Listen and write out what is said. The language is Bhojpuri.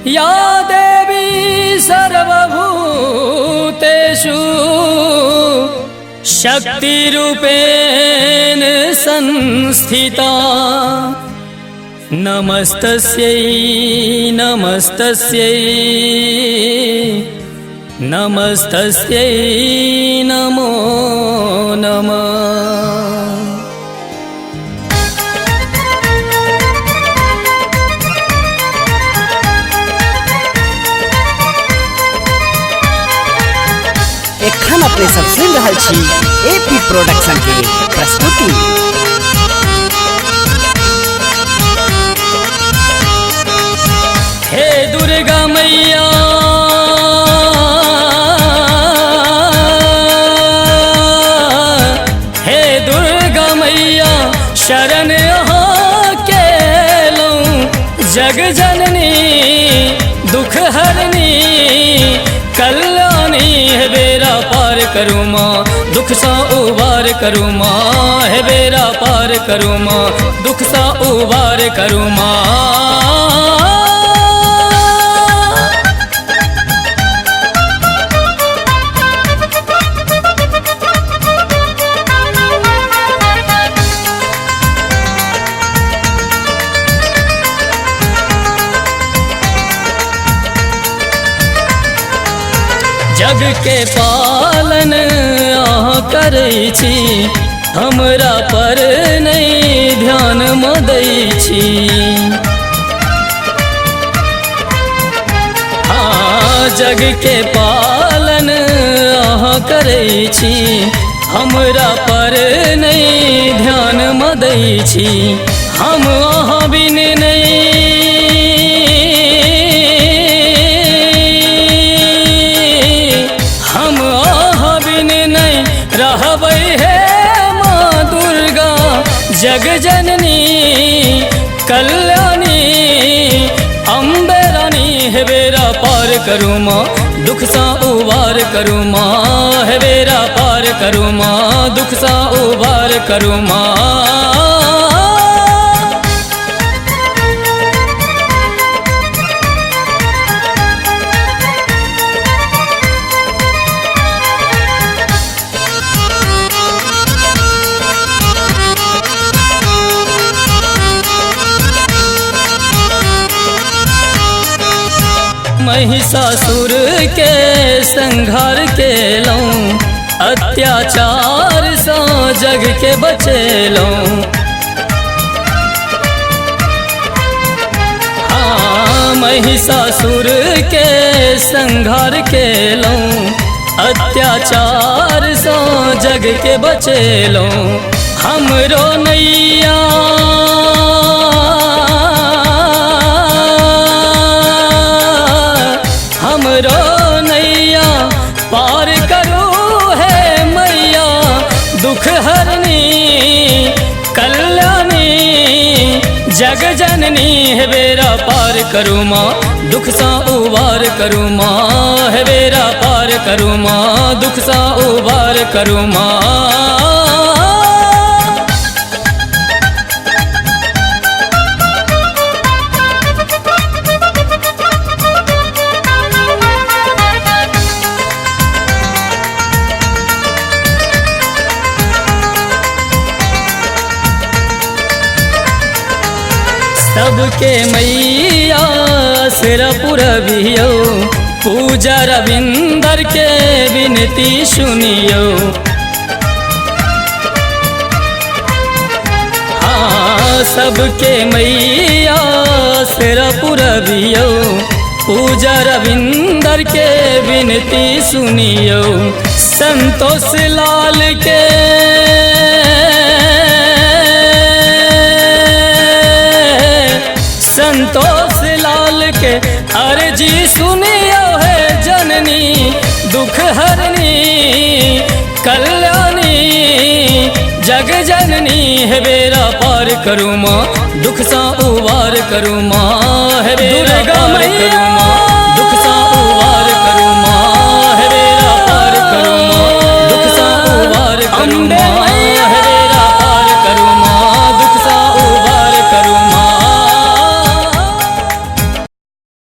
या देवी सर्वभूतेषु शक्तिरूपेण संस्थिता नमस्तस्यै नमस्तस्यै नमस्तस्यै नमो नमः। एखन अपने सब सुन रहल छी एपी प्रोडक्शन के प्रस्तुति। हे दुर्गा मैया हे दुर्गा मैया शरण यहाँ के लूं जग जननी दुख हरनी कल्याणी है बेरा पार करूँ माँ दुख सा उबार करूँ माँ है बेरा पार करूँ माँ दुख सा उबार करूँ माँ। जग के पालन अहाँ करै छी हमरा पर नहीं ध्यान दै छी। हाँ जग के पालन अहाँ करै छी हमरा पर नहीं ध्यान दै छी। हम अहाँ बिन नहीं रहबै है माँ दुर्गा जग जननी कल्याणी अम्बे रानी है बेरा पार करूँ माँ दुख सा उबार करूँ माँ है बेरा पार करूँ माँ दुख सा उबार करूँ माँ। महिषासुर के संहार के लूं अत्याचार सा जग के बचेलूं। हाँ महिषासुर के संहार के लूं अत्याचार सा जग के बचेलूं। हमरो नैया हमरो नैया पार करो है मैया दुख हरनी कल्याणी जग जननी है बेरा पार करूँ माँ दुख सा उबार करूँ माँ है बेरा पार करूँ माँ दुख सा उबार करूँ माँ। सबके मैया सिरा पुरबियो पूजा रविंदर के विनती सुनियो। हाँ सबके मैया सिरा पुरबियो पूजा रविंदर के विनती सुनियो। संतोष लाल के संतोष लाल के अर्जी सुनियो है जननी दुख हरनी कल्याणी जग जननी है बेरा पार करूँ माँ दुख सा उबार करूँ माँ है बेरा पार करूँ माँ दुख सा उबार करूँ माँ है बेरा पार करूँ माँ दुख सा उबार करूँ माँ।